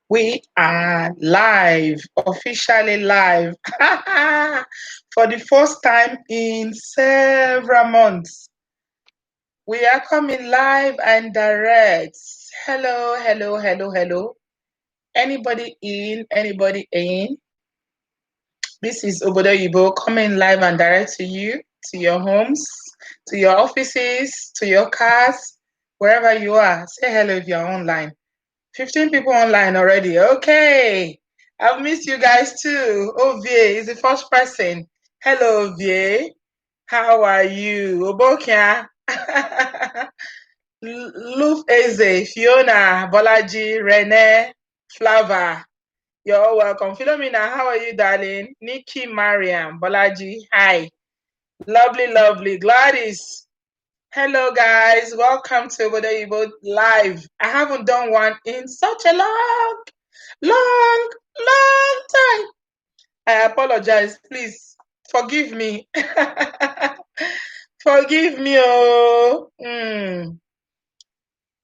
We are live, officially live, for the first time in several months. We are coming live and direct. Hello, hello, hello, hello. Anybody in? Anybody in? This is Obodo coming live and direct to you, to your homes, to your offices, to your cars, wherever you are. Say hello if you're online. 15 people online already. Okay. I've missed you guys too. Ovie is the first person. Hello, Ovie. How are you? Obokia. Luf Eze, Fiona, Bolaji, Rene, Flava. You're all welcome. Philomena, how are you, darling? Nikki, Mariam, Bolaji, hi. Lovely, lovely. Gladys. Hello, guys. Welcome to Obodo Live. I haven't done one in such a long time. I apologize. Please forgive me. Forgive me. Oh.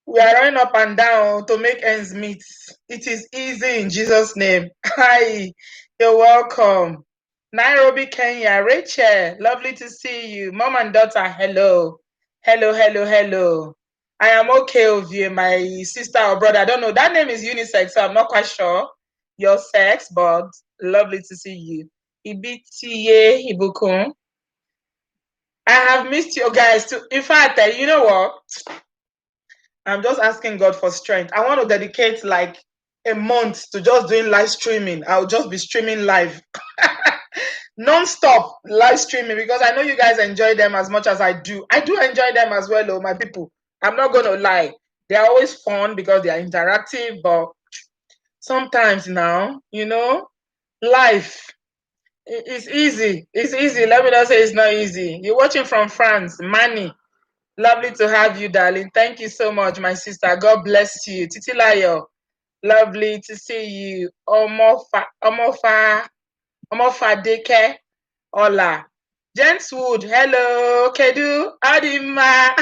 We are running up and down to make ends meet. It is easy in Jesus' name. Hi. You're welcome. Nairobi, Kenya. Rachel, lovely to see you. Mom and daughter, hello. Hello, hello, hello. I am okay with you, my sister or brother. I don't know. That name is unisex, so I'm not quite sure your sex, but lovely to see you. Ibitiye Ibukun. I have missed you guys too. In fact, you know what? I'm just asking God for strength. I want to dedicate like a month to just doing live streaming. I'll just be streaming live. Non-stop live streaming because I know you guys enjoy them as much as I do. I do enjoy them as well, my people. I'm not going to lie. They're always fun because they are interactive, but sometimes now, life is easy. It's easy. Let me not say it's not easy. You're watching from France, Manny. Lovely to have you, darling. Thank you so much, my sister. God bless you. Titilayo, lovely to see you. Omofa Deke, Ola. Jentswood, hello. Kedu, Adima.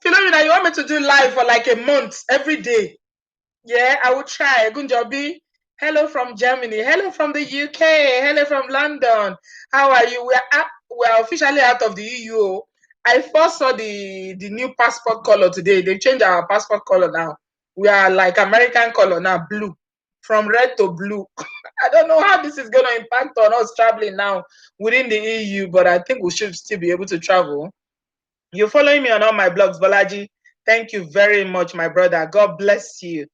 Philomena, you want me to do live for like a month, every day? Yeah, I will try. Gunjobi, hello from Germany. Hello from the UK. Hello from London. How are you? We're officially out of the EU. I first saw the new passport color today. They changed our passport color now. We are like American color now, blue. From red to blue. I don't know how this is going to impact on us traveling now within the EU, but I think we should still be able to travel. You're following me on all my blogs, Bolaji. Thank you very much, my brother. God bless you.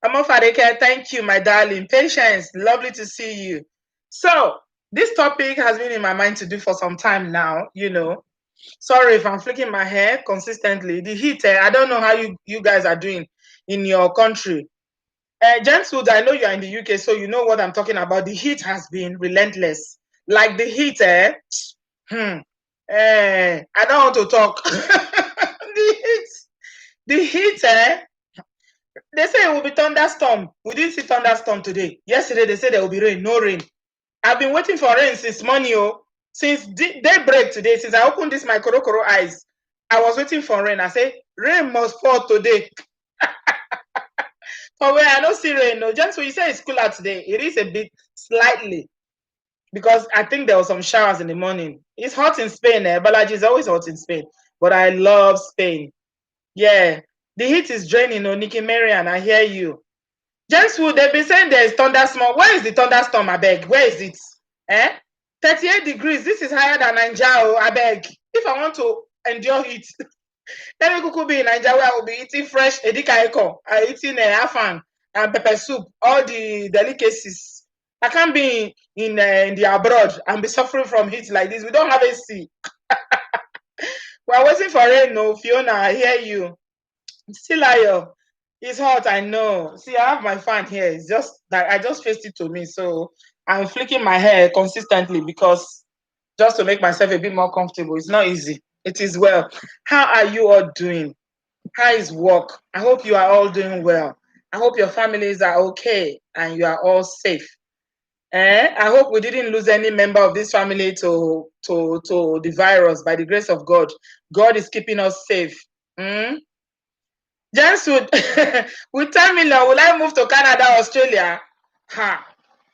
Amofadeke, thank you, my darling. Patience, lovely to see you. So, this topic has been in my mind to do for some time now, Sorry if I'm flicking my hair consistently. The heat, I don't know how you guys are doing in your country. Gentlewood, I know you're in the UK, so you know what I'm talking about. The heat has been relentless. Like the heat, I don't want to talk. the heat, they say it will be thunderstorm. We didn't see thunderstorm today. Yesterday, they said there will be rain. No rain. I've been waiting for rain since morning, since daybreak today, since I opened this my Korokoro eyes. I was waiting for rain. I say, rain must fall today. For where I don't see rain, no. Just when you say it's cooler today, it is a bit slightly. Because I think there were some showers in the morning. It's hot in Spain, Balaji is always hot in Spain. But I love Spain. Yeah. The heat is draining, Nikki Marian, I hear you. Gentlewood, they've been saying there's thunderstorm. Where is the thunderstorm, I beg? Where is it? 38 degrees. This is higher than Nigeria, I beg. If I want to endure heat, let me could be in Nigeria where I will be eating fresh edikaiko, eating afang and pepper soup, all the delicacies. I can't be in the abroad and be suffering from heat like this. We don't have AC. We're waiting for rain, no, Fiona, I hear you. Still, it's hot, I know. See, I have my fan here. It's just that I just faced it to me. So I'm flicking my hair consistently because just to make myself a bit more comfortable. It's not easy. It is well. How are you all doing? How is work? I hope you are all doing well. I hope your families are okay and you are all safe. I hope we didn't lose any member of this family to the virus by the grace of God. God is keeping us safe. Gents would with 10 million, will I move to Canada, Australia? Ha.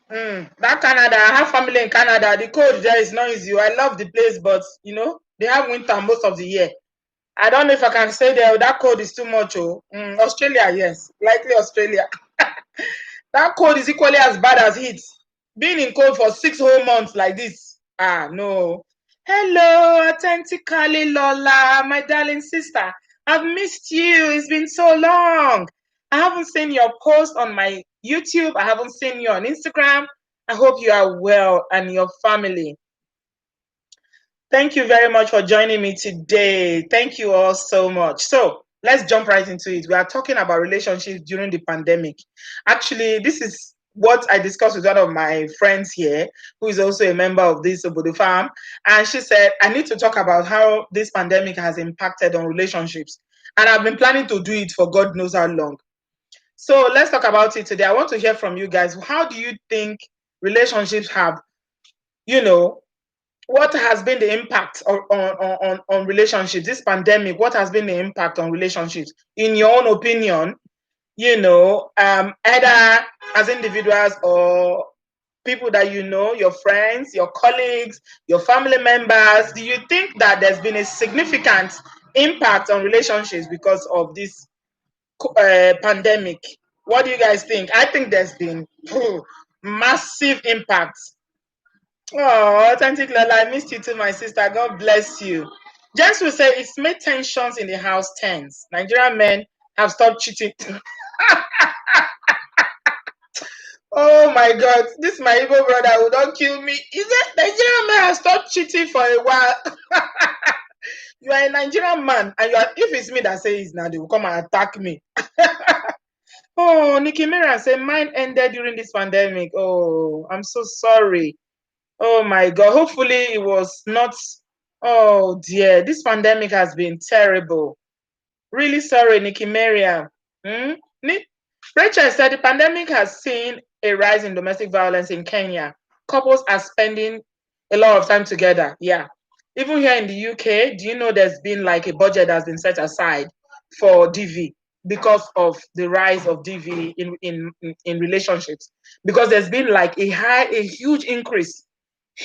That Canada, I have family in Canada. The cold there is not easy. I love the place, but they have winter most of the year. I don't know if I can stay there. That cold is too much. Oh, Australia, yes, likely Australia. That cold is equally as bad as heat. Being in cold for 6 whole months like this. No. Hello, authentically Lola, my darling sister. I've missed you. It's been so long. I haven't seen your post on my YouTube. I haven't seen you on Instagram. I hope you are well and your family. Thank you very much for joining me today. Thank you all so much. So let's jump right into it. We are talking about relationships during the pandemic. Actually, this is what I discussed with one of my friends here, who is also a member of this Obodo farm. And she said, I need to talk about how this pandemic has impacted on relationships. And I've been planning to do it for God knows how long. So let's talk about it today. I want to hear from you guys. How do you think relationships have, what has been the impact on relationships? This pandemic, what has been the impact on relationships? In your own opinion, either as individuals or people that your friends, your colleagues, your family members, do you think that there's been a significant impact on relationships because of this pandemic? What do you guys think? I think there's been massive impact. Oh, authentic Lola, I missed you too, my sister. God bless you. Jens will say it's made tensions in the house tense. Nigerian men have stopped cheating. Oh my God, this my evil brother will not kill me. Is it Nigerian men have stopped cheating for a while? You are a Nigerian man, and if it's me that says now, they will come and attack me. Oh, Nikki Mira said mine ended during this pandemic. Oh, I'm so sorry. Oh my God. Hopefully it was not. Oh dear. This pandemic has been terrible. Really sorry, Nikki Maria. Rachel said the pandemic has seen a rise in domestic violence in Kenya. Couples are spending a lot of time together. Yeah. Even here in the UK, do you know there's been like a budget that's been set aside for DV because of the rise of DV in relationships? Because there's been like a huge increase,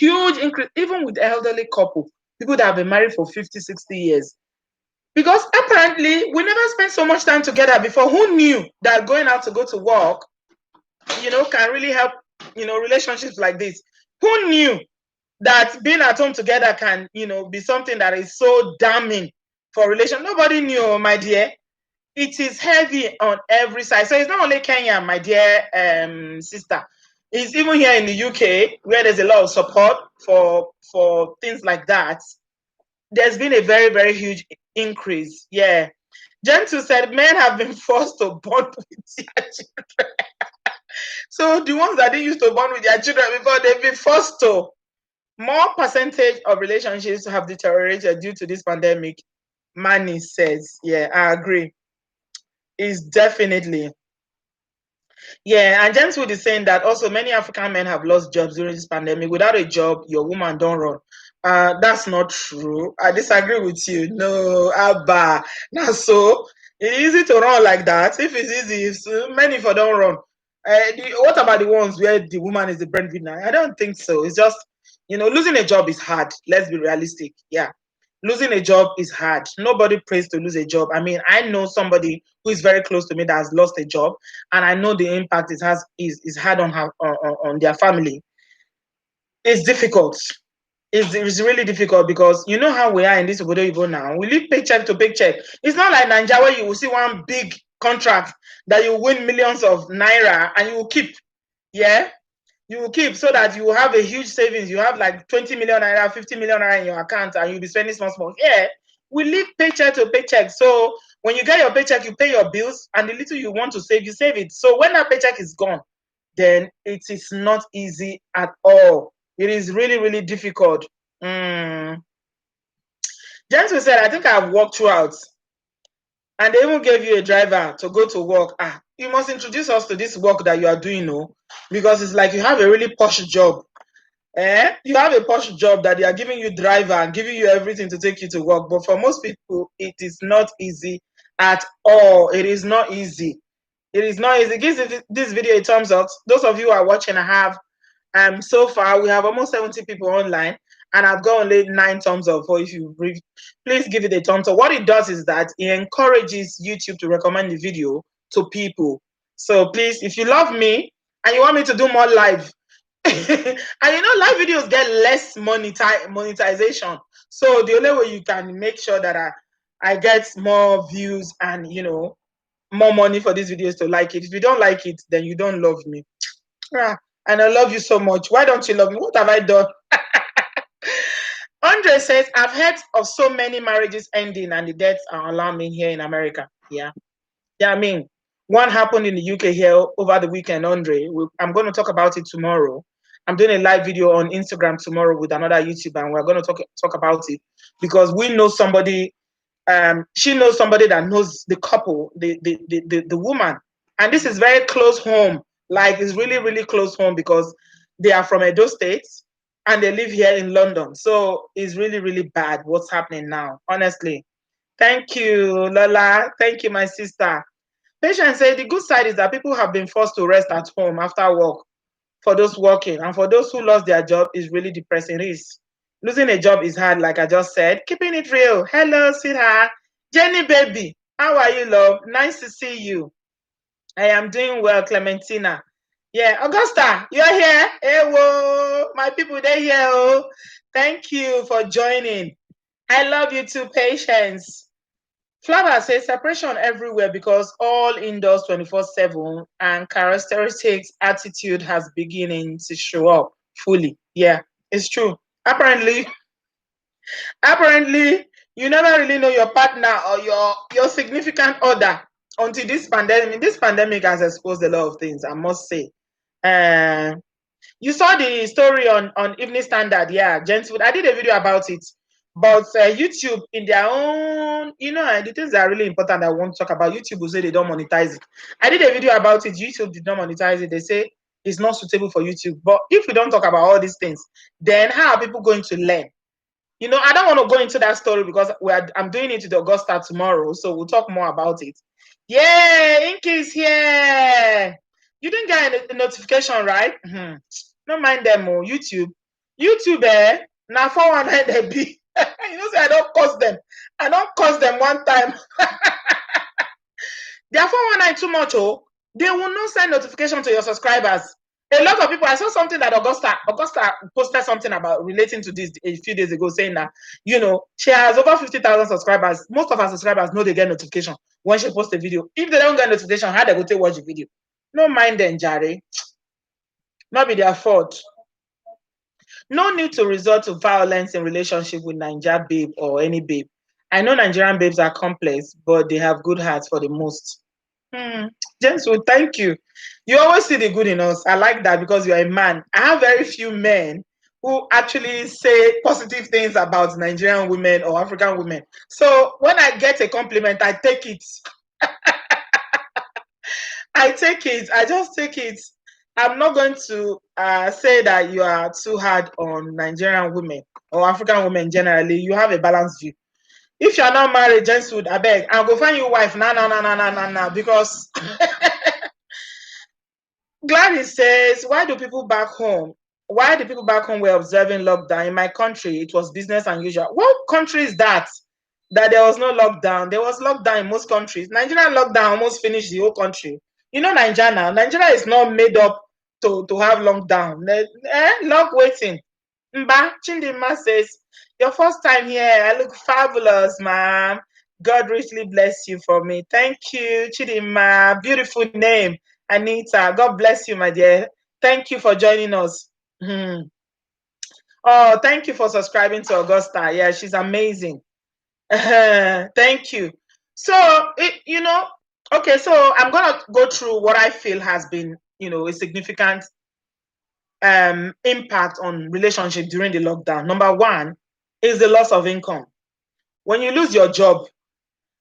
even with elderly couple, people that have been married for 50, 60 years. Because apparently we never spent so much time together before. Who knew that going out to go to work, can really help, relationships like this? Who knew that being at home together can, be something that is so damning for relation? Nobody knew, my dear. It is heavy on every side. So it's not only Kenya, my dear sister. It's even here in the UK where there's a lot of support for things like that. There's been a very, very huge increase. Yeah. Gentle said men have been forced to bond with their children. So the ones that they used to bond with their children before, they've been forced to. More percentage of relationships have deteriorated due to this pandemic. Manny says, yeah, I agree. It's definitely. Yeah, and James Wood is saying that also many African men have lost jobs during this pandemic. Without a job, your woman don't run. That's not true. I disagree with you. No, Abba. Now, so it's easy to run like that. If it's easy, many for don't run. What about the ones where the woman is the breadwinner? I don't think so. It's just, losing a job is hard. Let's be realistic. Yeah. Losing a job is hard. Nobody prays to lose a job. I mean, I know somebody who is very close to me that has lost a job, and I know the impact it has is had on her on their family. It's difficult. It's really difficult because you know how we are in this obodo now. We live paycheck to paycheck. It's not like Nigeria where you will see one big contract that you win millions of naira and you will keep. Yeah, you will keep so that you will have a huge savings. You have like 20 million naira, 50 million naira in your account, and you'll be spending small. Yeah, we live paycheck to paycheck. So when you get your paycheck, you pay your bills, and the little you want to save, you save it. So when that paycheck is gone, then it is not easy at all. It is really, really difficult. James said, I think I've walked throughout. And they even gave you a driver to go to work. You must introduce us to this work that you are doing, no? Because it's like you have a really posh job. You have a posh job that they are giving you driver and giving you everything to take you to work. But for most people, it is not easy at all. It is not easy. It is not easy. Give this video a thumbs up. Those of you who are watching, I have so far we have almost 70 people online, and I've got only 9 thumbs up. For if you please give it a thumbs up. What it does is that it encourages YouTube to recommend the video to people. So please, if you love me and you want me to do more live, and live videos get less monetization. So the only way you can make sure that I get more views and more money for these videos to like it. If you don't like it, then you don't love me. And I love you so much. Why don't you love me? What have I done? Andre says, I've heard of so many marriages ending and the deaths are alarming here in America. Yeah. I mean, one happened in the UK here over the weekend, Andre. I'm going to talk about it tomorrow. I'm doing a live video on Instagram tomorrow with another YouTuber, and we're going to talk about it because we know somebody. She knows somebody that knows the couple, the woman, and this is very close home. Like, it's really, really close home because they are from Edo State and they live here in London. So it's really, really bad what's happening now, honestly. Thank you, Lola. Thank you, my sister. Patience said the good side is that people have been forced to rest at home after work for those working. And for those who lost their job, is really depressing. It is. Losing a job is hard, like I just said. Keeping it real. Hello, sweetheart. Jenny, baby. How are you, love? Nice to see you. I am doing well, Clementina. Yeah, Augusta, you're here. Hey, whoa. My people, they're here. Oh. Thank you for joining. I love you too, Patience. Flava says separation everywhere because all indoors 24/7 and characteristics attitude has beginning to show up fully. Yeah, it's true. Apparently, you never really know your partner or your significant other until this pandemic. This pandemic has exposed a lot of things, I must say. You saw the story on Evening Standard, yeah, Gentlewood. I did a video about it. But YouTube, in their own, the things that are really important I want to talk about, YouTube will say they don't monetize it. I did a video about it. YouTube did not monetize it. They say it's not suitable for YouTube. But if we don't talk about all these things, then how are people going to learn? I don't want to go into that story because I'm doing it with Augusta tomorrow. So we'll talk more about it. Yeah, Inky's here. You didn't get a notification, right? Don't mind them, YouTube. YouTube, now 419 they be. Say I don't cost them. I don't cost them one time. They are 419 too much, They will not send notification to your subscribers. A lot of people, I saw something that Augusta posted something about relating to this a few days ago, saying that, she has over 50,000 subscribers. Most of her subscribers know they get notification when she posts a video. If they don't get notification, how they go to watch the video? No mind them, Jare. Not be their fault. No need to resort to violence in relationship with Niger babe or any babe. I know Nigerian babes are complex, but they have good hearts for the most. James, well, thank you. You always see the good in us. I like that because you're a man. I have very few men who actually say positive things about Nigerian women or African women. So when I get a compliment, I take it. I take it. I just take it. I'm not going to say that you are too hard on Nigerian women or African women generally. You have a balanced view. If you're not married, Gentlewood, I beg, I'll go find you a wife. Nah, because Gladys says, why do people back home were observing lockdown? In my country, it was business unusual. What country is that there was no lockdown? There was lockdown in most countries. Nigerian lockdown almost finished the whole country. Nigeria now. Nigeria is not made up to have lockdown. Lock waiting. Mba Chindima says, your first time here, I look fabulous, ma'am. God richly bless you for me. Thank you, Chidima. Beautiful name, Anita. God bless you, my dear. Thank you for joining us. Oh, thank you for subscribing to Augusta. Yeah, she's amazing. Thank you. So, okay, so I'm going to go through what I feel has been, a significant impact on relationship during the lockdown. Number one is the loss of income. When you lose your job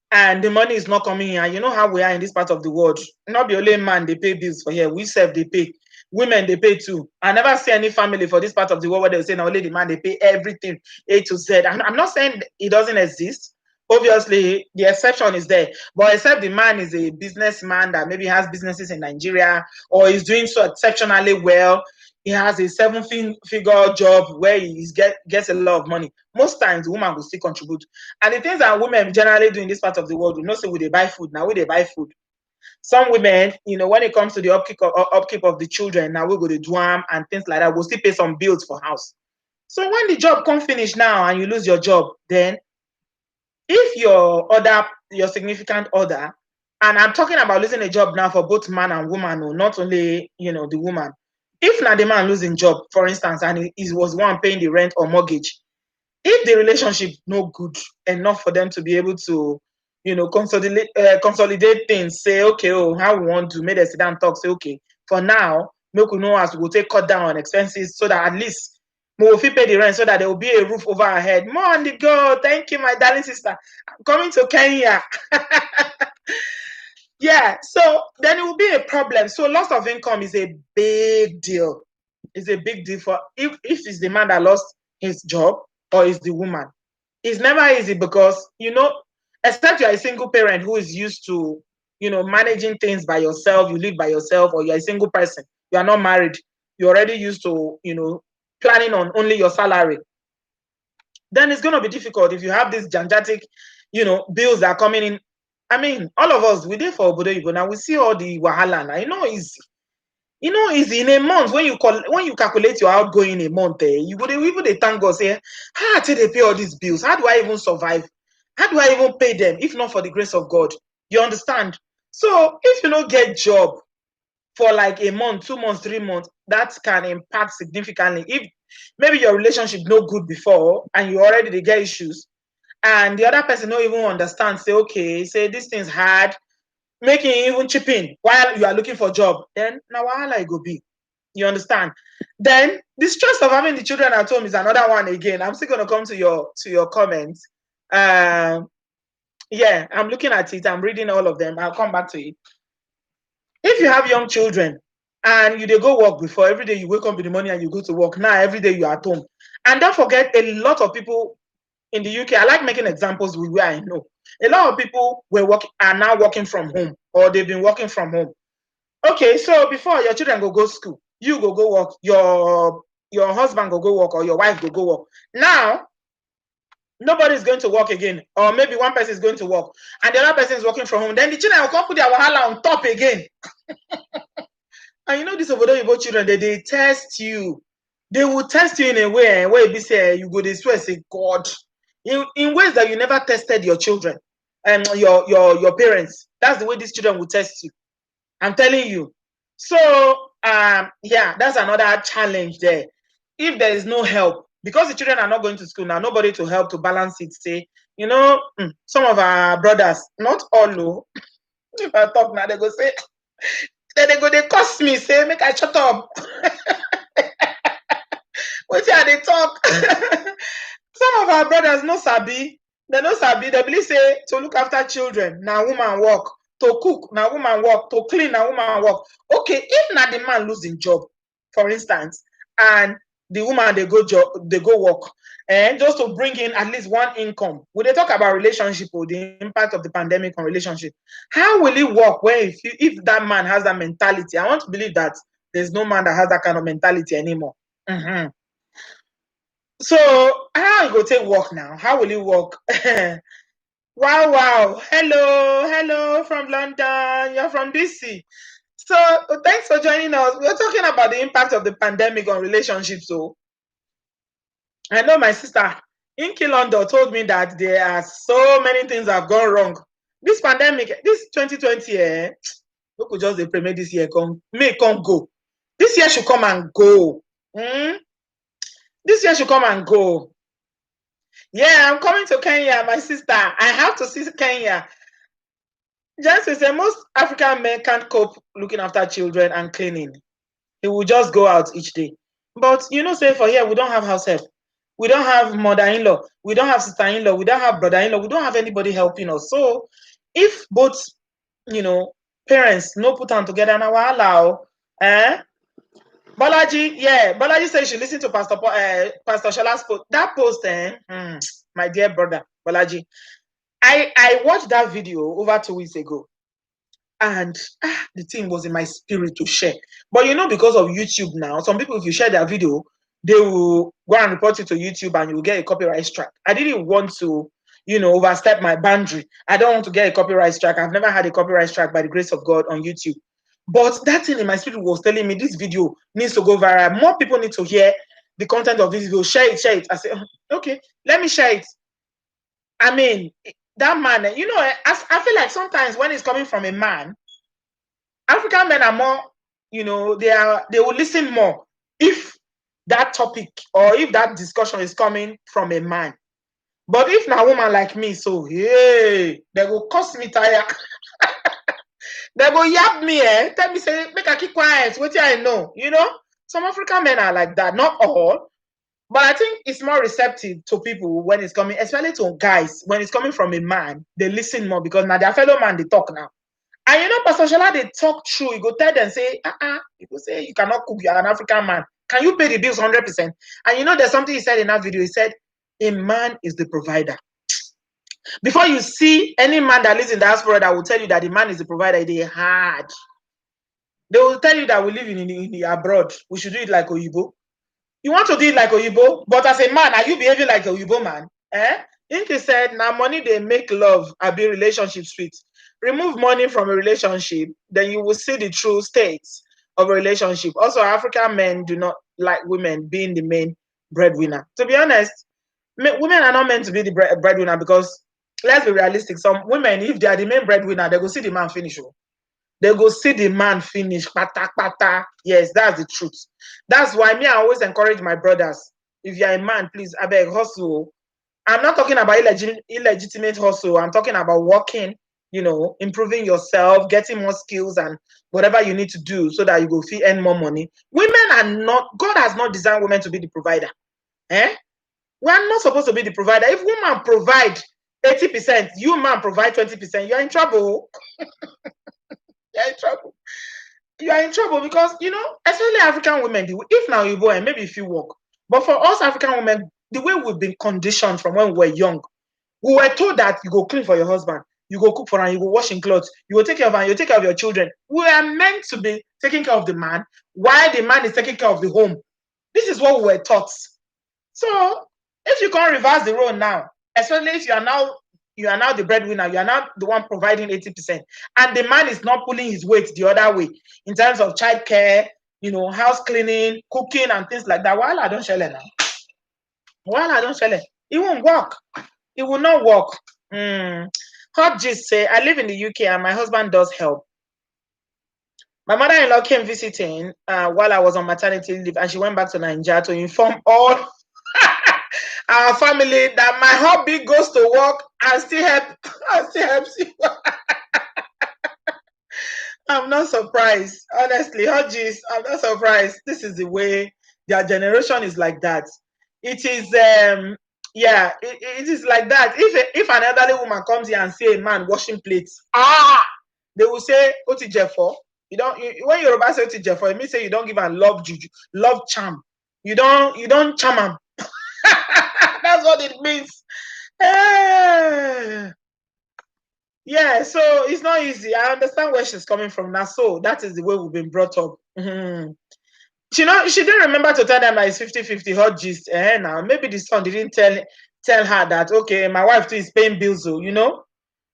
and the money is not coming in, and you know how we are in this part of the world, not the only man they pay bills for here, we self they pay, women they pay too. I never see any family for this part of the world where they say now only the man they pay everything A to Z. I'm not saying it doesn't exist, obviously the exception is there, but except the man is a businessman that maybe has businesses in Nigeria or is doing so exceptionally well, he has a 7-figure job where he gets a lot of money. Most times the woman will still contribute. And the things that women generally do in this part of the world, we know, say we they buy food, now we they buy food. Some women, when it comes to the upkeep of the children, now we go to do them and things like that, we'll still pay some bills for house. So when the job come finish now and you lose your job, then if your significant other, and I'm talking about losing a job now for both man and woman, or not only the woman. If now the man losing job, for instance, and he was one paying the rent or mortgage, if the relationship no good enough for them to be able to, consolidate things, say, okay, oh, how we want to make them sit down and talk, say, okay, for now, make we know as we will take cut down on expenses so that at least we will pay the rent so that there will be a roof over our head. More on the go. Thank you, my darling sister. I'm coming to Kenya. Yeah, so then it will be a problem. So loss of income is a big deal. It's a big deal for if it's the man that lost his job or is the woman. It's never easy because, except you're a single parent who is used to, managing things by yourself, you live by yourself, or you're a single person, you are not married, you're already used to, planning on only your salary. Then it's going to be difficult if you have these gigantic, bills that are coming in. I mean, all of us, we did for Obodo now, we see all the wahala now. It's in a month when you calculate your outgoing in a month, you would even they thank God, say, how did they pay all these bills? How do I even survive? How do I even pay them if not for the grace of God? You understand? So if you don't get job for like a month, 2 months, 3 months, that can impact significantly. If maybe your relationship no good before and you already they get issues, and the other person don't even understand, say, okay, say this thing's hard, making even chip in while you are looking for a job, then now wahala it go be. You understand? Then the stress of having the children at home is another one again. I'm still gonna come to your comments. Yeah, I'm looking at it, I'm reading all of them. I'll come back to it. If you have young children and you they go work before, every day you wake up in the morning and you go to work, now every day you're at home. And don't forget, a lot of people in the UK, I like making examples with where I know. A lot of people are now working from home, or they've been working from home. Okay, so before your children go school, you go work, your husband go work, or your wife go work. Now, nobody's going to work again, or maybe one person is going to work, and the other person is working from home. Then the children will come put their wahala on top again. And these Obodo children, they test you. They will test you in a way where you say you go this way, say God. In ways that you never tested your children and your parents. That's the way these children will test you. I'm telling you. So yeah, that's another challenge there. If there is no help, because the children are not going to school now, nobody to help to balance it. Say, some of our brothers, not all, if I talk now, they go say, they cost me, say, make I shut up. What are they talk? Some of our brothers no sabi. They no sabi. They believe say to look after children, now woman work. To cook, now woman work. To clean, now woman work. Okay, if not the man losing job, for instance, and the woman they go work, and just to bring in at least one income. When they talk about relationship or the impact of the pandemic on relationship, how will it work when if that man has that mentality? I want to believe that there's no man that has that kind of mentality anymore. Mm-hmm. So how it go take work now? How will it work? Wow. Hello from London. You're from DC. So thanks for joining us. We're talking about the impact of the pandemic on relationships. So I know my sister Inky London told me that there are so many things that have gone wrong. This pandemic, this 2020, we could just pray this year may come go. This year should come and go. This year should come and go. Yeah, I'm coming to Kenya, my sister. I have to see Kenya. Just to say, most African men can't cope looking after children and cleaning. He will just go out each day. But say for here, we don't have house help. We don't have mother-in-law. We don't have sister-in-law. We don't have brother-in-law. We don't have anybody helping us. So if both, parents no put them together now, allow, Bolaji said you should listen to Pastor Shola's post. That post, my dear brother, Bolaji. I watched that video over 2 weeks ago, and the thing was in my spirit to share. But because of YouTube now, some people, if you share their video, they will go and report it to YouTube and you will get a copyright strike. I didn't want to, overstep my boundary. I don't want to get a copyright strike. I've never had a copyright strike by the grace of God on YouTube. But that thing in my spirit was telling me this video needs to go viral. More people need to hear the content of this video. Share it, share it. I said, okay, let me share it. I mean, that man, I feel like sometimes when it's coming from a man, African men are more, they will listen more if that topic or if that discussion is coming from a man. But if na woman like me, so hey, they will cost me tire. They go yap me, tell me, say, make I keep quiet. What I know, Some African men are like that, not all. But I think it's more receptive to people when it's coming, especially to guys. When it's coming from a man, they listen more because now their fellow man, they talk now. And Pastor Shola, they talk true. You go tell them, say, you go say, you cannot cook, you're an African man. Can you pay the bills 100%? And there's something he said in that video. He said, a man is the provider. Before you see any man that lives in diaspora that will tell you that the man is the provider, they hard. They will tell you that we live in the abroad. We should do it like Oyibo. You want to do it like Oyibo, but as a man, are you behaving like a Oyibo man? Inky said, now money they make love, I be relationship sweet. Remove money from a relationship, then you will see the true states of a relationship. Also, African men do not like women being the main breadwinner. To be honest, women are not meant to be the breadwinner because, let's be realistic, some women, if they are the main breadwinner, they go see the man finish. They go see the man finish. Pata, pata. Yes, that's the truth. That's why me, I always encourage my brothers. If you're a man, please, I beg, hustle. I'm not talking about illegitimate hustle. I'm talking about working, improving yourself, getting more skills and whatever you need to do so that you go feel earn more money. Women are not, God has not designed women to be the provider. We are not supposed to be the provider. If woman provide 80%, you man provide 20%, you're in trouble. You're in trouble. You are in trouble because, especially African women, if now you go and maybe if you work, but for us African women, the way we've been conditioned from when we were young, we were told that you go clean for your husband, you go cook for him, you go wash in clothes, you will take care of him, you take care of your children. We are meant to be taking care of the man while the man is taking care of the home. This is what we were taught. So if you can't reverse the role now, especially if you are now the breadwinner, you are now the one providing 80%, and the man is not pulling his weight the other way in terms of childcare, house cleaning, cooking, and things like that. While I don't share it now, it won't work. It will not work. Hot gist say, I live in the UK and my husband does help. My mother-in-law came visiting while I was on maternity leave, and she went back to Nigeria to inform all our family that my hubby goes to work and still helps you. I'm not surprised. Honestly, Hodges, I'm not surprised. This is the way their generation is like that. It is it is like that. If an elderly woman comes here and see a man washing plates, they will say, Oti Jeffo. When Yoruba say Oti Jeffo, it means say you don't give a love juju, love charm. You don't charm him. That's what it means. Yeah, so it's not easy. I understand where she's coming from now. So that is the way we've been brought up. She didn't remember to tell them that it's 50-50 hot gist. Now maybe the son didn't tell her that, okay, my wife too is paying bills, so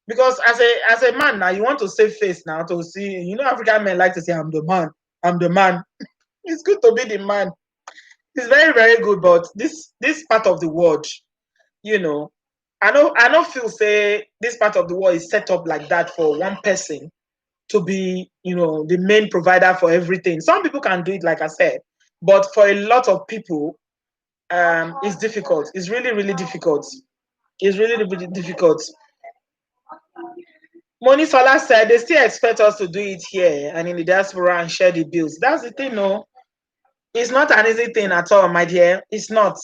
because as a man now, you want to save face now to see, African men like to say, I'm the man. It's good to be the man. It's very, very good, but this part of the world, I don't feel say this part of the world is set up like that for one person to be, the main provider for everything. Some people can do it, like I said, but for a lot of people, it's difficult. It's really, really difficult. It's really, really difficult. Moni Sola said they still expect us to do it here and in the diaspora and share the bills. That's the thing, no. It's not an easy thing at all, my dear. It's not.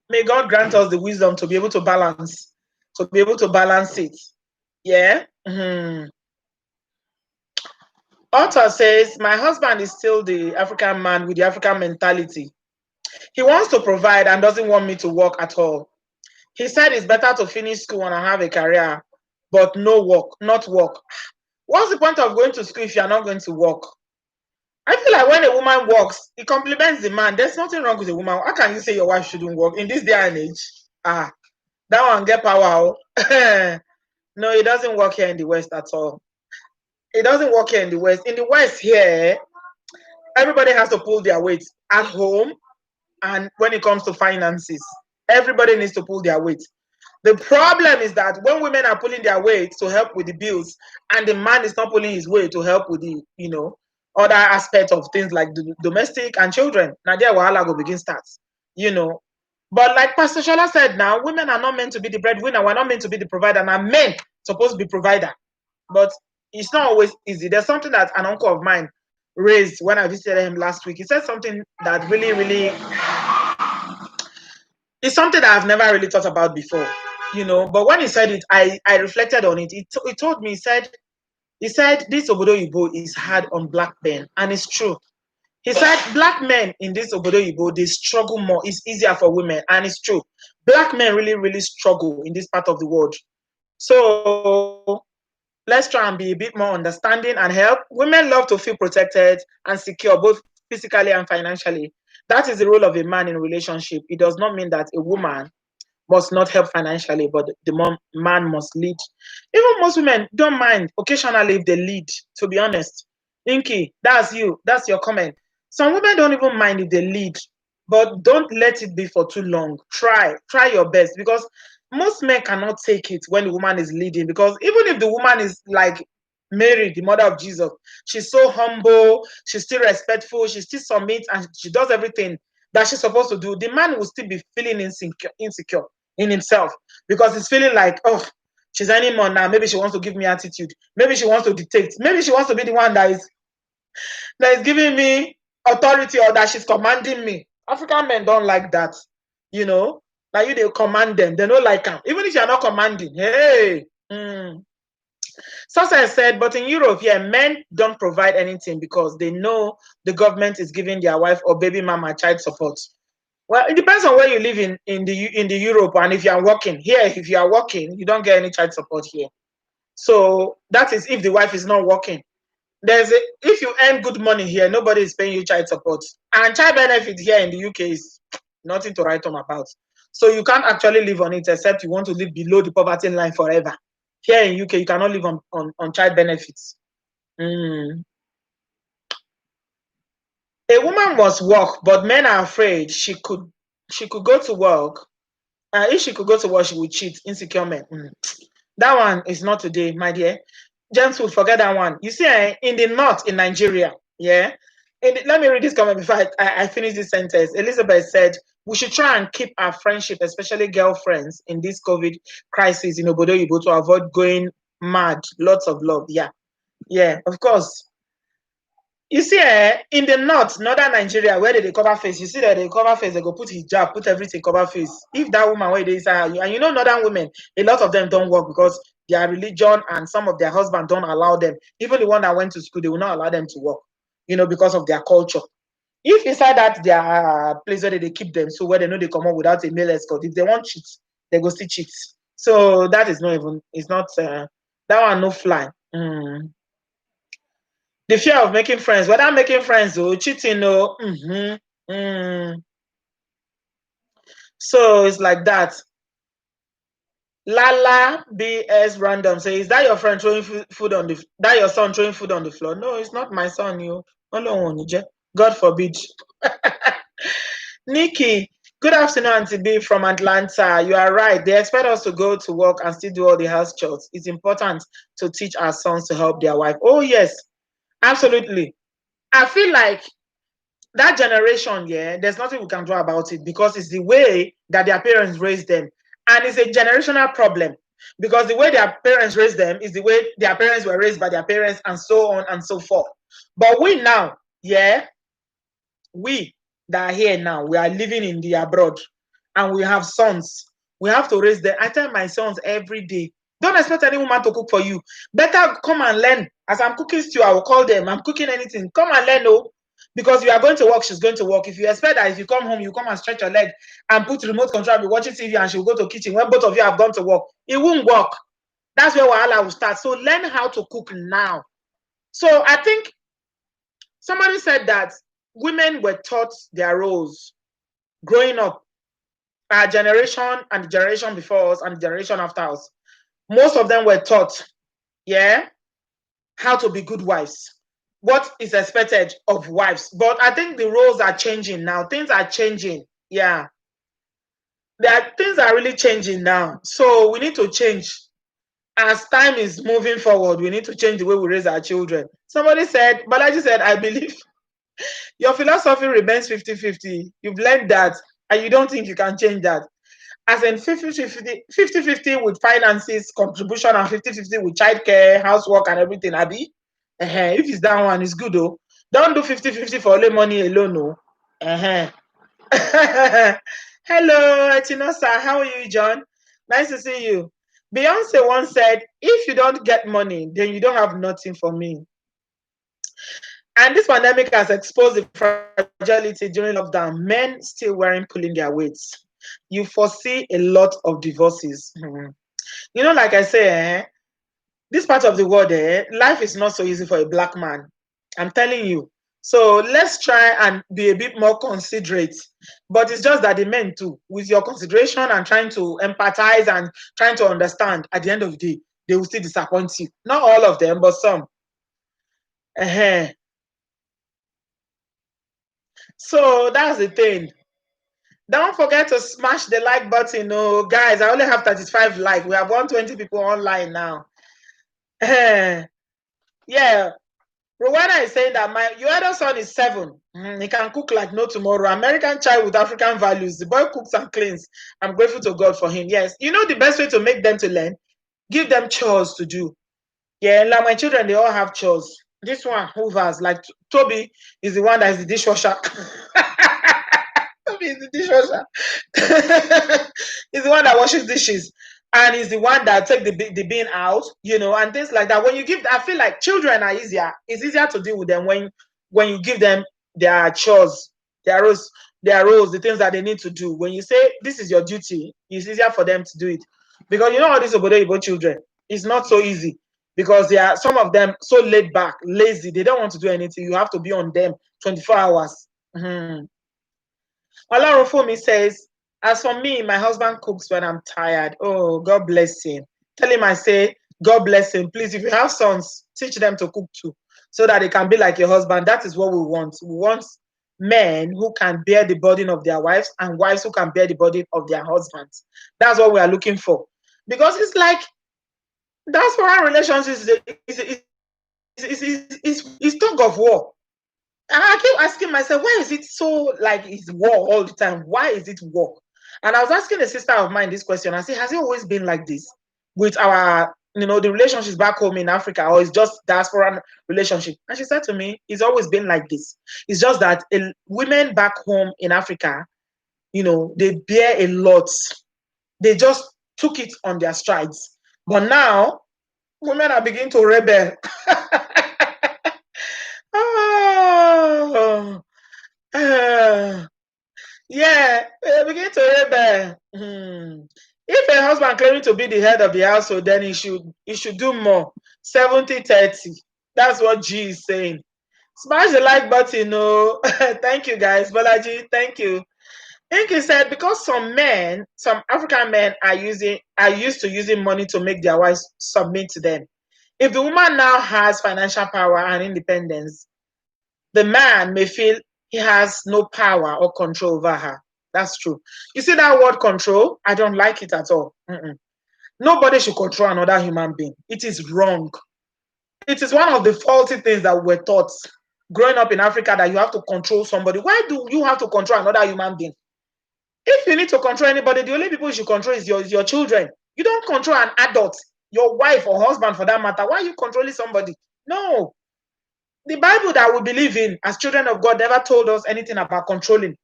May God grant us the wisdom to be able to balance it. Yeah. Author says, my husband is still the African man with the African mentality. He wants to provide and doesn't want me to work at all. He said it's better to finish school and have a career, but not work. What's the point of going to school if you're not going to work? I feel like when a woman works, it complements the man. There's nothing wrong with a woman. How can you say your wife shouldn't work in this day and age? That one get power. No, it doesn't work here in the West at all. It doesn't work here in the West. In the West here, everybody has to pull their weight at home, and when it comes to finances, everybody needs to pull their weight. The problem is that when women are pulling their weight to help with the bills, and the man is not pulling his weight to help with the, other aspects of things like the domestic and children, now there wahala go begin starts, But like Pastor Shola said, now women are not meant to be the breadwinner. We're not meant to be the provider. Now men supposed to be provider, but it's not always easy. There's something that an uncle of mine raised when I visited him last week. He said something that really, really it's something that I've never really thought about before, But when he said it, I reflected on it. He told me, he said this obodoyibo is hard on black men, and it's true. He said black men in this obodoyibo, they struggle more. It's easier for women, and it's true. Black men really, really struggle in this part of the world. So let's try and be a bit more understanding and help. Women love to feel protected and secure, both physically and financially. That is the role of a man in a relationship. It does not mean that a woman must not help financially, but the man must lead. Even most women don't mind occasionally if they lead, to be honest. Inky, that's you. That's your comment. Some women don't even mind if they lead, but don't let it be for too long. Try your best, because most men cannot take it when the woman is leading, because even if the woman is like Mary, the mother of Jesus, she's so humble, she's still respectful, she still submits, and she does everything that she's supposed to do, the man will still be feeling insecure in himself, because he's feeling like, oh, she's earning more now. Maybe she wants to give me attitude. Maybe she wants to dictate. Maybe she wants to be the one that is giving me authority, or that she's commanding me. African men don't like that, Like you, they command them. They don't like them. Even if you're not commanding, hey. Success said, but in Europe, men don't provide anything because they know the government is giving their wife or baby mama child support. Well, it depends on where you live in the Europe, and if you are working here. If you are working, you don't get any child support here. So that is if the wife is not working. If you earn good money here, nobody is paying you child support, and child benefit here in the UK is nothing to write home about. So you can't actually live on it except you want to live below the poverty line forever. Here in UK, you cannot live on child benefits. A woman must work, but men are afraid she could go to work. If she could go to work, she would cheat. Insecure men. That one is not today, my dear. Gents would forget that one. You see, in the north in Nigeria, let me read this comment before I finish this sentence. Elizabeth said, we should try and keep our friendship, especially girlfriends, in this COVID crisis in Obodoyibo to avoid going mad. Lots of love. Yeah, of course. You see, in the northern Nigeria, where they cover face, you see that they cover face, they go put hijab, put everything, cover face. If that woman where they say, and northern women, a lot of them don't work because their religion and some of their husbands don't allow them. Even the one that went to school, they will not allow them to work, because of their culture. If inside that their place where they keep them, so where they know they come up without a male escort, if they want cheat, they go still cheat. So that is not even, it's not, that one no fly. The fear of making friends, whether making friends or cheating, or So it's like that. Lala BS random. So is that your friend throwing food on that your son throwing food on the floor? No, it's not my son. God forbid. Nikki, good afternoon, Auntie B from Atlanta. You are right. They expect us to go to work and still do all the house chores. It's important to teach our sons to help their wife. Oh yes, absolutely. I feel like that generation, there's nothing we can do about it, because it's the way that their parents raised them. And it's a generational problem, because the way their parents raised them is the way their parents were raised by their parents, and so on and so forth. But we now, we that are here now, we are living in the abroad, and we have sons. We have to raise them. I tell my sons every day, don't expect any woman to cook for you. Better come and learn. As I'm cooking stew, I will call them. I'm cooking anything. Come and learn, Because you are going to work, she's going to work. If you expect that if you come home, you come and stretch your leg and put remote control and be watching TV and she'll go to kitchen when both of you have gone to work, it won't work. That's where wahala will start. So learn how to cook now. So I think somebody said that women were taught their roles growing up. Our generation and the generation before us and the generation after us, most of them were taught, yeah, how to be good wives, what is expected of wives. But I think the roles are changing now. Things are changing. Yeah. Things are really changing now. So we need to change. As time is moving forward, we need to change the way we raise our children. Somebody said, Balaji said, I believe your philosophy remains 50-50. You've learned that and you don't think you can change that. As in 50-50 with finances, contribution, and 50-50 with childcare, housework, and everything, Abby. If it's that one, it's good, though. Don't do 50-50 for only money alone, no. Hello, Etinosa. How are you, John? Nice to see you. Beyonce once said, if you don't get money, then you don't have nothing for me. And this pandemic has exposed the fragility during lockdown. Men still wearing pulling their weights. You foresee a lot of divorces. You know, like I say, this part of the world, life is not so easy for a black man. I'm telling you. So let's try and be a bit more considerate. But it's just that the men too, with your consideration and trying to empathize and trying to understand, at the end of the day, they will still disappoint you. Not all of them, but some. So that's the thing. Don't forget to smash the like button. Oh, guys, I only have 35 likes. We have 120 people online now. Yeah. Rowena is saying that your other son is 7. He can cook like no tomorrow. American child with African values. The boy cooks and cleans. I'm grateful to God for him. Yes. You know the best way to make them to learn? Give them chores to do. Yeah, like my children, they all have chores. This one, hoovers. Like Toby is the one that is the dishwasher. Toby is the dishwasher. He's the one that washes dishes. And he's the one that take the bin out, and things like that. When you give, I feel like children are easier. It's easier to deal with them when you give them their chores, their roles, the things that they need to do. When you say this is your duty, it's easier for them to do it. Because you know all these obodooyinbo children, it's not so easy because some of them so laid back, lazy. They don't want to do anything. You have to be on them 24 hours. Olarofomi says, as for me, my husband cooks when I'm tired. Oh, God bless him. Tell him I say, God bless him. Please, if you have sons, teach them to cook too, so that they can be like your husband. That is what we want. We want men who can bear the burden of their wives and wives who can bear the burden of their husbands. That's what we are looking for. Because it's like, that's why our relationships is tug of war. And I keep asking myself, why is it so like it's war all the time? Why is it war? And I was asking a sister of mine this question. I said, has it always been like this with our, the relationships back home in Africa, or it's just diaspora relationship? And she said to me, it's always been like this. It's just that women back home in Africa, they bear a lot. They just took it on their strides. But now, women are beginning to rebel. Oh, yeah, they begin to rebel. If a husband claiming to be the head of the household, then he should do more. 70-30. That's what G is saying. Smash the like button. No, thank you guys. Balaji, thank you. Inky said because some African men are used to using money to make their wives submit to them. If the woman now has financial power and independence, the man may feel he has no power or control over her. That's true. You see that word control? I don't like it at all. Nobody should control another human being. It is wrong. It is one of the faulty things that we're taught growing up in Africa, that you have to control somebody. Why do you have to control another human being? If you need to control anybody, the only people you should control is your children. You don't control an adult, your wife or husband for that matter. Why are you controlling somebody? No. The Bible that we believe in as children of God never told us anything about controlling.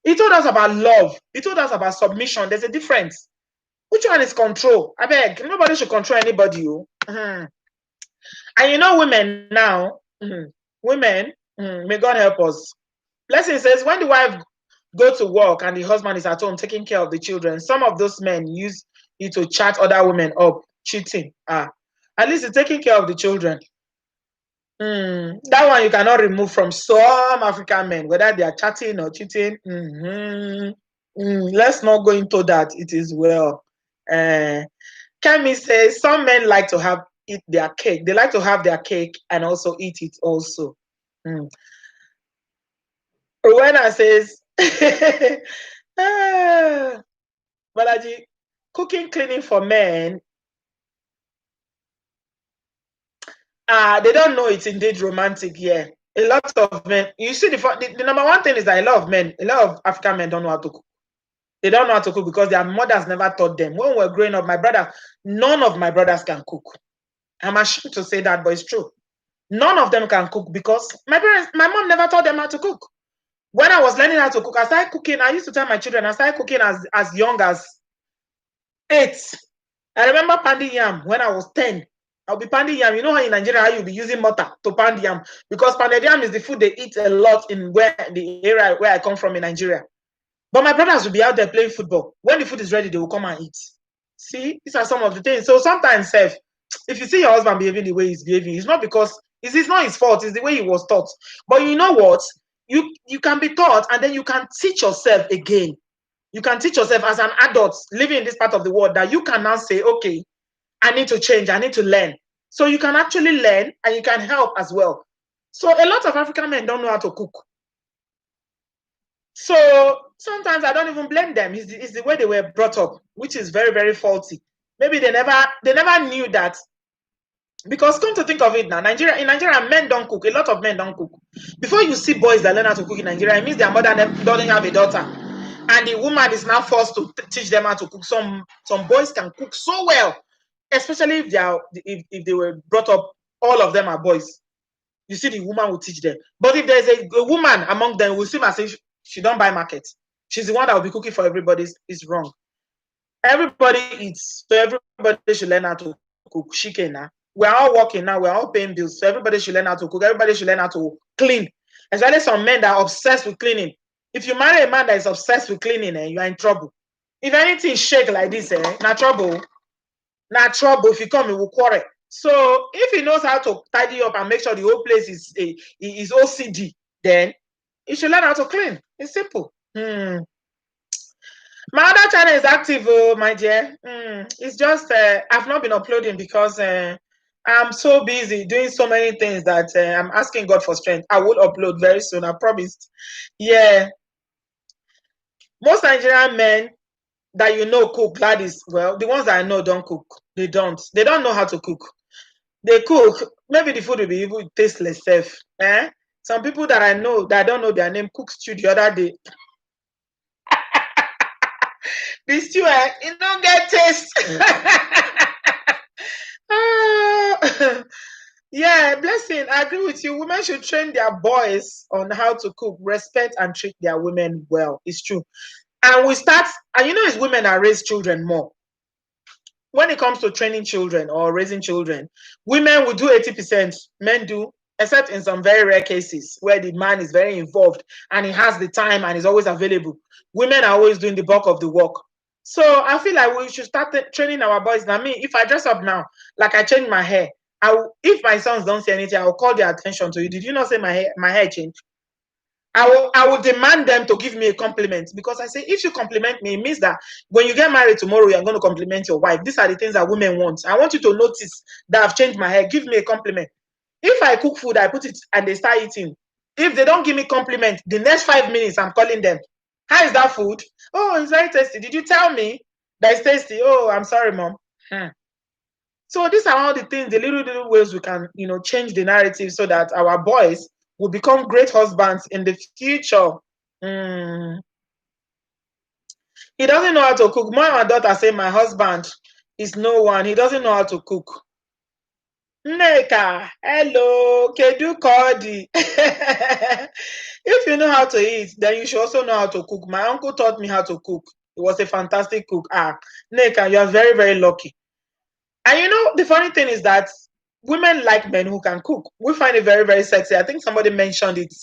It told us about love. It told us about submission. There's a difference. Which one is control? I beg, nobody should control anybody. And women now, women, May God help us. Blessing says, when the wife go to work and the husband is at home taking care of the children, some of those men use it to chat other women up, cheating. At least he's taking care of the children. That one you cannot remove from some African men, whether they are chatting or cheating. Let's not go into that. It is well. Kemi says some men like to eat their cake. They like to have their cake and also eat it also. Rowena says, Balaji, cooking, cleaning for men, they don't know it's indeed romantic. Yeah, a lot of men. You see, the number one thing is that a lot of men, a lot of African men don't know how to cook. They don't know how to cook because their mothers never taught them. When we were growing up, none of my brothers can cook. I'm ashamed to say that, but it's true. None of them can cook because my mom never taught them how to cook. When I was learning how to cook, I started cooking. I used to tell my children, I started cooking as young as 8. I remember pounding yam when I was 10. I'll be pounding yam. You know how in Nigeria, how you'll be using mortar to pound yam? Because pounded yam is the food they eat a lot in the area where I come from in Nigeria. But my brothers will be out there playing football. When the food is ready, they will come and eat. See, these are some of the things. So sometimes, if you see your husband behaving the way he's behaving, it's not because it's not his fault, it's the way he was taught. But you know what? You can be taught and then you can teach yourself again. You can teach yourself as an adult living in this part of the world that you can now say, okay, I need to change, I need to learn. So you can actually learn and you can help as well. So a lot of African men don't know how to cook. So sometimes I don't even blame them. It's the way they were brought up, which is very, very faulty. Maybe they never knew that. Because come to think of it now, in Nigeria, men don't cook. A lot of men don't cook. Before you see boys that learn how to cook in Nigeria, it means their mother doesn't have a daughter. And the woman is now forced to teach them how to cook. Some boys can cook so well, especially if they were brought up, all of them are boys. You see, the woman will teach them. But if there's a woman among them, we'll see as if she don't buy market. She's the one that will be cooking for everybody. Is wrong. Everybody eats, so everybody should learn how to cook. Shikena. We're all working now. We're all paying bills, so everybody should learn how to cook. Everybody should learn how to clean. Especially some men that are obsessed with cleaning. If you marry a man that is obsessed with cleaning, you are in trouble. If anything shake like this, not trouble. Not trouble. If you come, you will quarrel. So if he knows how to tidy up and make sure the whole place is OCD, then he should learn how to clean. It's simple. My other channel is active, my dear. It's just I've not been uploading because I'm so busy doing so many things that I'm asking God for strength. I will upload very soon, I promised. Yeah. Most Nigerian men that you know cook, that is, well, the ones that I know don't cook. They don't know how to cook. They cook, maybe the food will be even tasteless. Some people that I know that I don't know their name cook stew the other day. The stew, it don't get taste. Yeah, blessing. I agree with you. Women should train their boys on how to cook, respect and treat their women well. It's true. And it's women that raise children more. When it comes to training children or raising children, women will do 80%, men do, except in some very rare cases where the man is very involved and he has the time and is always available. Women are always doing the bulk of the work. So I feel like we should start training our boys. Now, if I dress up now, like I change my hair, if my sons don't say anything, I will call their attention to you. Did you not say my hair changed? I will demand them to give me a compliment, because I say, if you compliment me, it means that when you get married tomorrow, you're going to compliment your wife. These are the things that women want. I want you to notice that I've changed my hair. Give me a compliment. If I cook food, I put it and they start eating. If they don't give me compliment, the next 5 minutes, I'm calling them. How is that food? Oh, it's very tasty. Did you tell me that it's tasty? Oh, I'm sorry, mom. So these are all the things, the little ways we can, change the narrative so that our boys will become great husbands in the future. He doesn't know how to cook. My daughter say my husband is no one. He doesn't know how to cook. Neka, hello, Kedu Kodi. If you know how to eat, then you should also know how to cook. My uncle taught me how to cook. He was a fantastic cook. Neka, you are very, very lucky. And the funny thing is that Women like men who can cook. We find it very, very sexy. I think somebody mentioned it.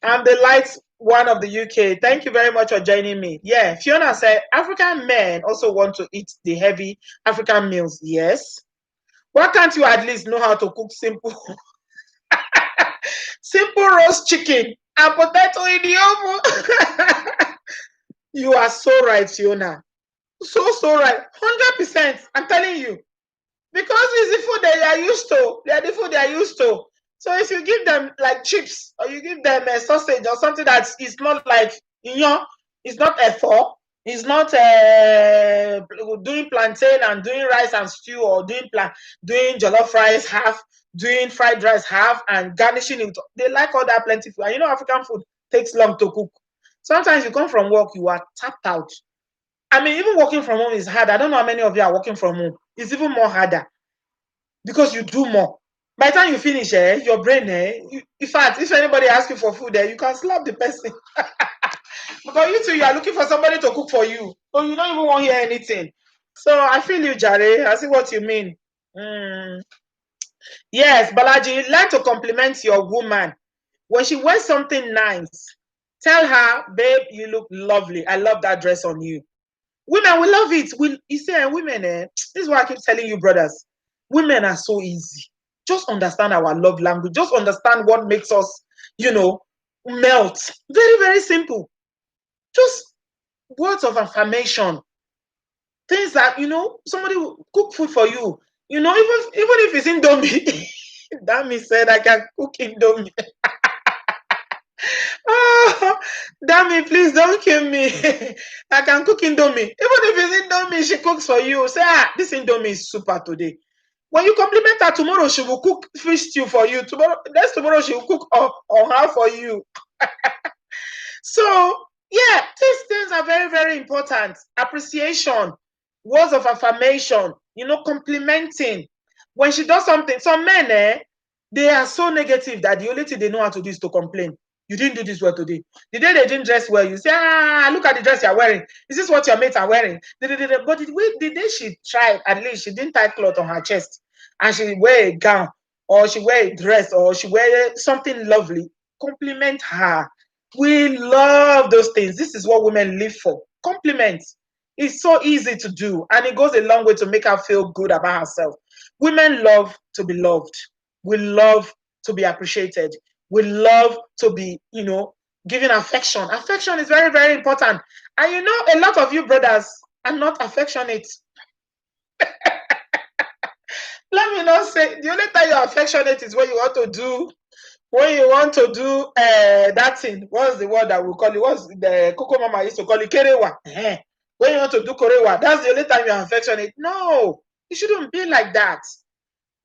I'm the light one of the UK. Thank you very much for joining me. Yeah, Fiona said African men also want to eat the heavy African meals. Yes. Why can't you at least know how to cook simple, simple roast chicken and potato in the oven? You are so right, Fiona. So right. 100%. I'm telling you. Because it's the food they are used to. They are the food they are used to. So if you give them like chips or you give them a sausage or something that is not like, it's not a four, it's not doing plantain and doing rice and stew or doing jollof rice half, doing fried rice half and garnishing it. They like all that plenty food. And African food takes long to cook. Sometimes you come from work, you are tapped out. I mean, even working from home is hard. I don't know how many of you are working from home. It's even more harder because you do more. By the time you finish, your brain, in fact, if anybody asks you for food, you can slap the person. Because you two, you are looking for somebody to cook for you. So you don't even want to hear anything. So I feel you, Jare. I see what you mean. Yes, Balaji, learn to compliment your woman. When she wears something nice, tell her, babe, you look lovely. I love that dress on you. Women, we love it. You say, women, this is why I keep telling you, brothers, women are so easy. Just understand our love language. Just understand what makes us, melt. Very, very simple. Just words of affirmation. Things that, somebody will cook food for you. Even if it's Indomie. Dami said, I can cook Indomie. Oh, Dami, please don't kill me. I can cook Indomie. Even if it's Indomie, she cooks for you. Say, this Indomie is super today. When you compliment her tomorrow, she will cook fish stew for you. Tomorrow she will cook or her for you. So, yeah, these things are very, very important. Appreciation, words of affirmation, complimenting. When she does something, some men, they are so negative that the only thing they know how to do is to complain. You didn't do this well today. The day they didn't dress well, you say, look at the dress you're wearing. Is this what your mates are wearing? But the day she tried, at least she didn't tie cloth on her chest and she wear a gown or she wear a dress or she wear something lovely, compliment her. We love those things. This is what women live for. Compliments. It's so easy to do and it goes a long way to make her feel good about herself. Women love to be loved. We love to be appreciated. We love to be, given affection. Affection is very, very important. And a lot of you brothers are not affectionate. Let me not say, the only time you're affectionate is when you want to do that thing. What's the word that we call it? What's the Coco Mama used to call it? Kerewa. When you want to do Korewa, that's the only time you're affectionate. No, it shouldn't be like that.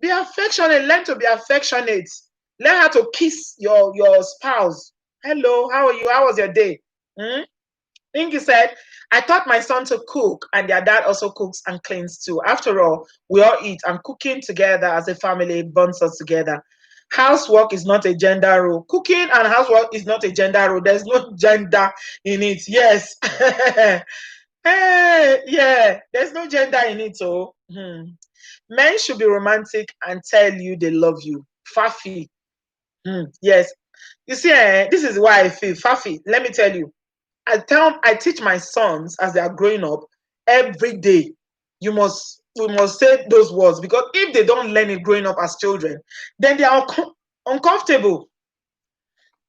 Be affectionate. Learn to be affectionate. Learn how to kiss your spouse. Hello, how are you? How was your day? Inky said, I taught my son to cook, and their dad also cooks and cleans too. After all, we all eat, and cooking together as a family bonds us together. Housework is not a gender role. Cooking and housework is not a gender role. There's no gender in it. Yes. Hey, yeah, there's no gender in it. So, men should be romantic and tell you they love you. Fafi. Yes. You see, this is why I feel. Fafi, let me tell you. I teach my sons as they are growing up every day. We must say those words because if they don't learn it growing up as children, then they are uncomfortable.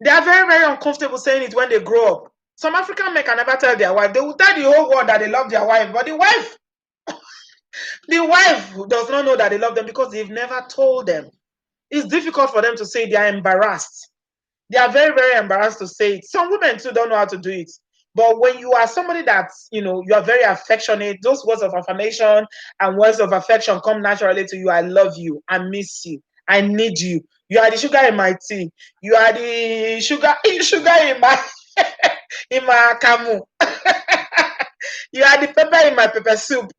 They are very, very uncomfortable saying it when they grow up. Some African men can never tell their wife. They will tell the whole world that they love their wife, but the wife does not know that they love them because they've never told them. It's difficult for them to say. They are embarrassed. They are very, very embarrassed to say it. Some women too don't know how to do it. But when you are somebody that, you are very affectionate, those words of affirmation and words of affection come naturally to you. I love you. I miss you. I need you. You are the sugar in my tea. You are the sugar in my in my camu. You are the pepper in my pepper soup.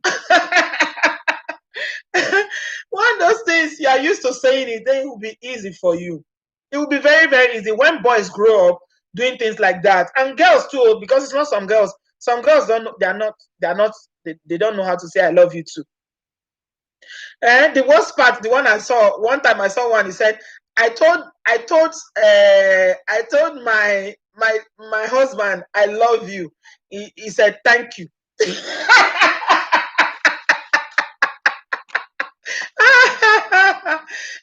One of those things you are used to saying it, then it will be easy for you. It will be very, very easy when boys grow up doing things like that. And girls too, because it's not some girls. Some girls don't know, they don't know how to say I love you too. And the worst part, the one I saw one time, I saw one. He said, I told my husband I love you." He said, "Thank you."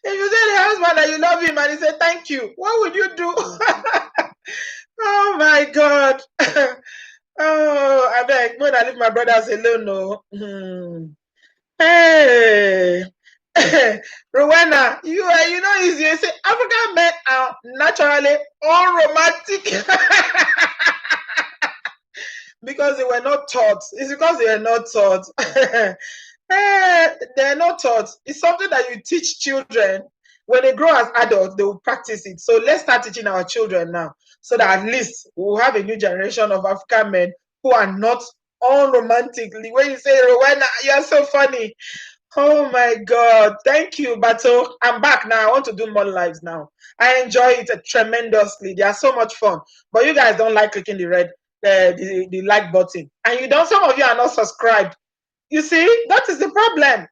If you tell the husband that you love him and he said thank you, what would you do? Oh my God. Oh, I beg, when I leave my brothers alone, no. Hey, Rowena, you know easy. You say African men are naturally unromantic because they were not taught. It's because they were not taught. They're not taught. It's something that you teach children. When they grow as adults, they will practice it. So let's start teaching our children now, so that at least we'll have a new generation of African men who are not unromantic. When you say Rowena, you're so funny. Oh my God. Thank you, Bato. I'm back now. I want to do more lives now. I enjoy it tremendously. They are so much fun. But you guys don't like clicking the like button. And you don't, some of you are not subscribed. You see, that is the problem.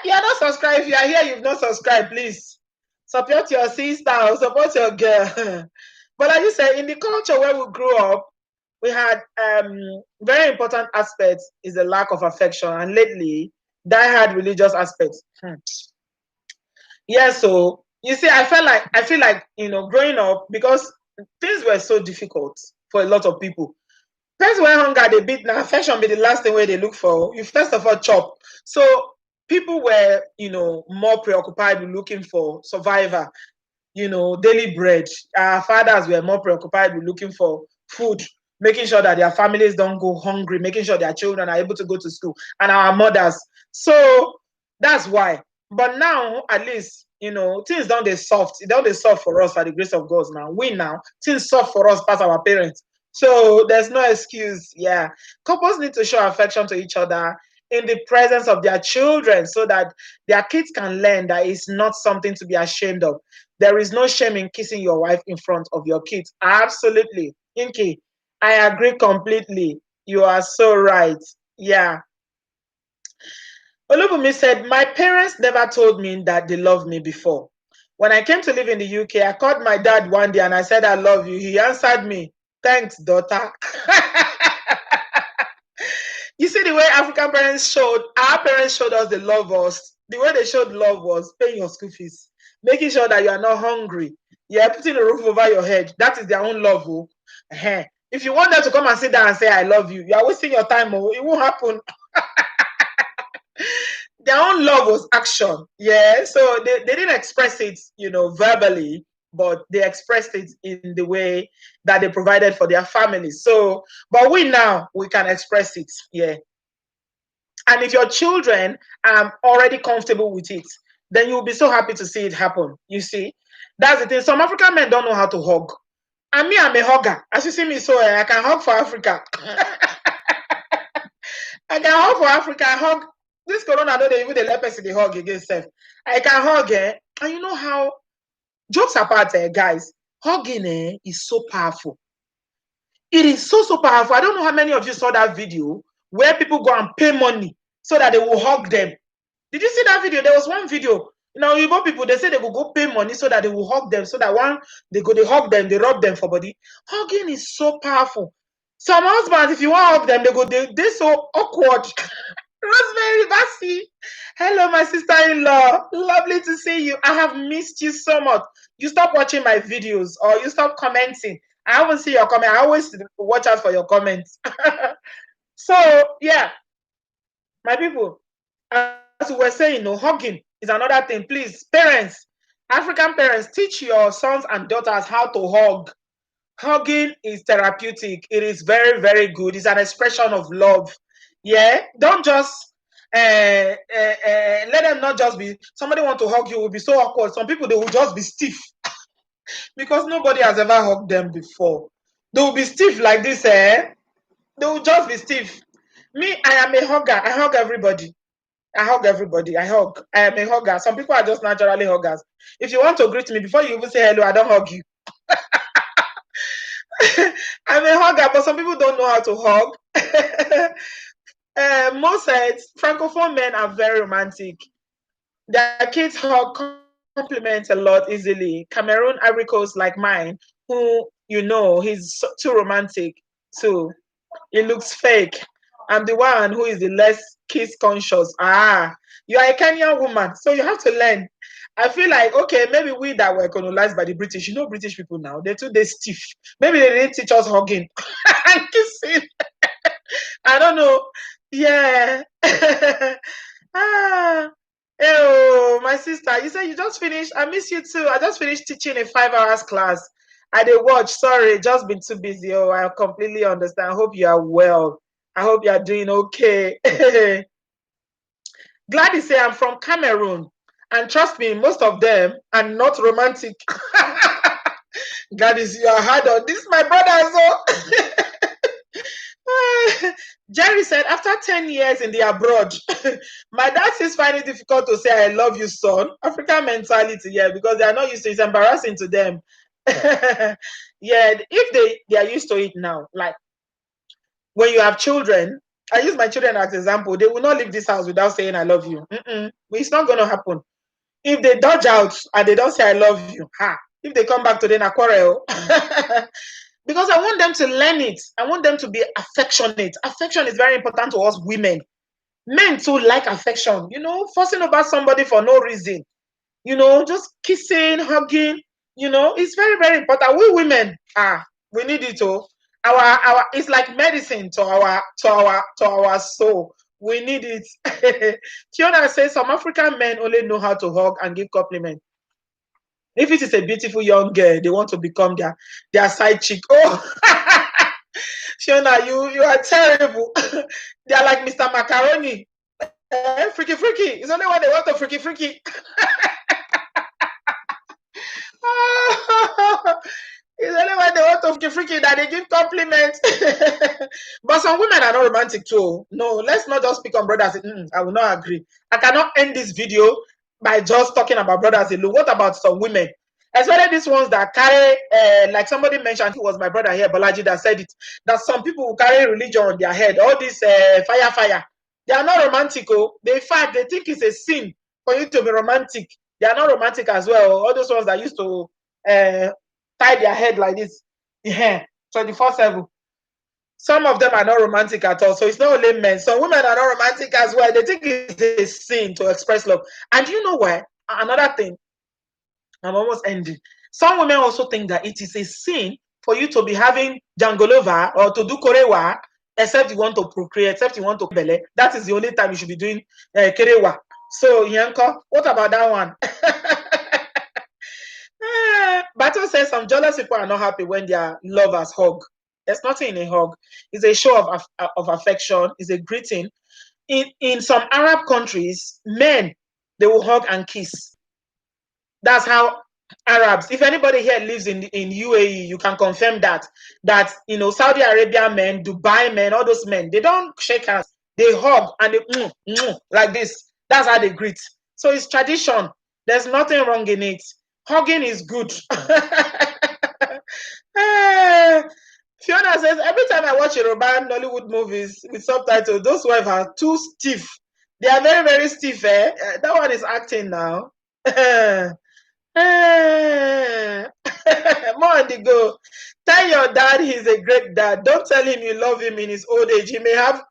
You are not subscribed. If you are here, you've not subscribed, please. Support your sister or support your girl. But like you said, in the culture where we grew up, we had very important aspects is the lack of affection. And lately, that had religious aspects. Yeah, so you see, I feel like growing up, because things were so difficult for a lot of people. First, when hunger they beat, now affection be the last thing where they look for. You first of all chop. So people were, more preoccupied with looking for survivor, daily bread. Our fathers were more preoccupied with looking for food, making sure that their families don't go hungry, making sure their children are able to go to school, and our mothers. So that's why. But now, at least, things don't they soft. It don't they soft for us by the grace of God now. Now, things soft for us past our parents. So there's no excuse. Yeah. Couples need to show affection to each other in the presence of their children, so that their kids can learn that it's not something to be ashamed of. There is no shame in kissing your wife in front of your kids. Absolutely. Inky, I agree completely. You are so right. Yeah. Olubumi said, my parents never told me that they loved me before. When I came to live in the UK, I called my dad one day and I said, I love you. He answered me, thanks, daughter. You see, the way African parents our parents showed us they love us. The way they showed love was paying your school fees, making sure that you are not hungry. Yeah, putting a roof over your head. That is their own love. Oh. If you want them to come and sit down and say, I love you, you are wasting your time. Oh. It won't happen. Their own love was action. Yeah, so they didn't express it, verbally, but they expressed it in the way that they provided for their families. So, but we can express it. Yeah. And if your children are already comfortable with it, then you'll be so happy to see it happen. You see, that's the thing. Some African men don't know how to hug. And me, I'm a hugger. As you see me, so I can hug for Africa. I can hug for Africa. I hug. This corona, don't even the let person they hug against self. I can hug, and you know how, jokes apart, guys, hugging is so powerful. It is so powerful. I don't know how many of you saw that video where people go and pay money so that they will hug them. Did you see that video? There was one video. Igbo people, they say they will go pay money so that they will hug them, so that they hug them, they rub them for body. Hugging is so powerful. Some husbands, if you want to hug them, they're so awkward. Rosemary Bassi. Hello, my sister-in-law. Lovely to see you. I have missed you so much. You stop watching my videos or you stop commenting. I haven't seen your comment. I always watch out for your comments. So, yeah, my people, as we were saying, hugging is another thing. Please, parents, African parents, teach your sons and daughters how to hug. Hugging is therapeutic. It is very, very good. It's an expression of love. Yeah, don't just let them not just be. Somebody want to hug you will be so awkward. Some people they will just be stiff because nobody has ever hugged them before. They will be stiff like this. They will just be stiff. Me, I am a hugger. I hug everybody. I hug everybody. I hug. I am a hugger. Some people are just naturally huggers. If you want to greet me before you even say hello, I don't hug you. I'm a hugger, but some people don't know how to hug. Most Francophone men are very romantic. Their kids hug compliments a lot easily. Cameroon Coast like mine, who he's too romantic too. He looks fake. I'm the one who is the less kiss conscious. You are a Kenyan woman, so you have to learn. I feel like, okay, maybe we that were colonized by the British, British people now, they're too stiff. Maybe they didn't teach us hugging and kissing. I don't know. Yeah. Oh, my sister, you said you just finished. I miss you too. I just finished teaching a 5 hours class. I did watch. Sorry, just been too busy. Oh, I completely understand. I hope you are well. I hope you are doing okay. Glad to say I'm from Cameroon. And trust me, most of them are not romantic. Gladys, you are hard on this, my brother. Jerry said, after 10 years in the abroad, my dad says find it difficult to say I love you, son. African mentality, yeah, because they are not used to it. It's embarrassing to them. Yeah, if they are used to it now, like when you have children, I use my children as example, they will not leave this house without saying I love you. It's not going to happen. If they dodge out and they don't say I love you, if they come back to the quarrel, because I want them to learn it. I want them to be affectionate. Affection is very important to us women. Men too like affection, fussing over somebody for no reason, just kissing, hugging, it's very, very important. We women, we need it all. Our it's like medicine to our soul. We need it. Fiona says some African men only know how to hug and give compliments. If it is a beautiful young girl, they want to become their side chick. Oh, Fiona, you are terrible. They are like Mr. Macaroni. Freaky. It's only when they want to freaky. It's only when they want to freaky that they give compliments. But some women are not romantic too. No, let's not just pick on brothers. I will not agree. I cannot end this video by just talking about brothers alone. What about some women? Especially these ones that carry, like somebody mentioned, it was my brother here, Balaji, that said it, that some people who carry religion on their head, all this fire. They are not romantic. They fight. They think it's a sin for you to be romantic. They are not romantic as well. All those ones that used to tie their head like this, 24/7. Some of them are not romantic at all. So it's not only men. Some women are not romantic as well. They think it's a sin to express love. And you know why? Another thing, I'm almost ending. Some women also think that it is a sin for you to be having jangolova or to do korewa, except you want to procreate, except you want to bele. That is the only time you should be doing kerewa. So, Yanko, what about that one? Bato says some jealous people are not happy when their lovers hug. There's nothing in a hug. It's a show of affection. It's a greeting. In some Arab countries, men, they will hug and kiss. That's how Arabs, if anybody here lives in UAE, you can confirm that Saudi Arabia men, Dubai men, all those men, they don't shake hands. They hug and they like this. That's how they greet. So it's tradition. There's nothing wrong in it. Hugging is good. Fiona says, every time I watch Yoruba Nollywood movies with subtitles, those wives are too stiff. They are very, very stiff. That one is acting now. More on the go. Tell your dad he's a great dad. Don't tell him you love him in his old age. He may have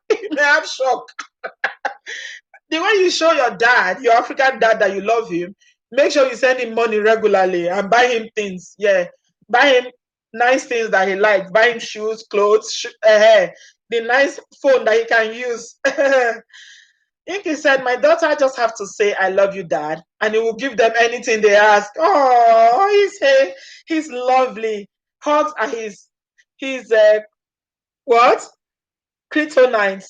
shock. The way you show your dad, your African dad, that you love him, make sure you send him money regularly and buy him things. Yeah. Buy him nice things that he likes. Buy him shoes, clothes, the nice phone that he can use. Inky said, my daughter just have to say, I love you, Dad, and he will give them anything they ask. Oh, he's lovely. Hugs are his what? Kryptonite.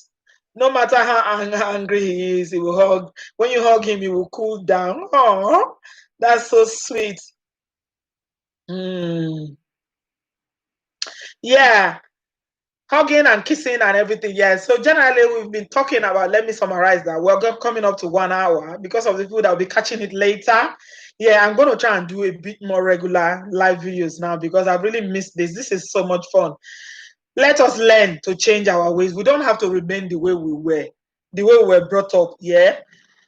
No matter how angry he is, he will hug. When you hug him, he will cool down. Oh, that's so sweet. Yeah. Hugging and kissing and everything. Yeah. So generally, we've been talking about, let me summarize that. We're coming up to 1 hour because of the people that will be catching it later. Yeah, I'm going to try and do a bit more regular live videos now because I've really missed this. This is so much fun. Let us learn to change our ways. We don't have to remain the way we were brought up. Yeah.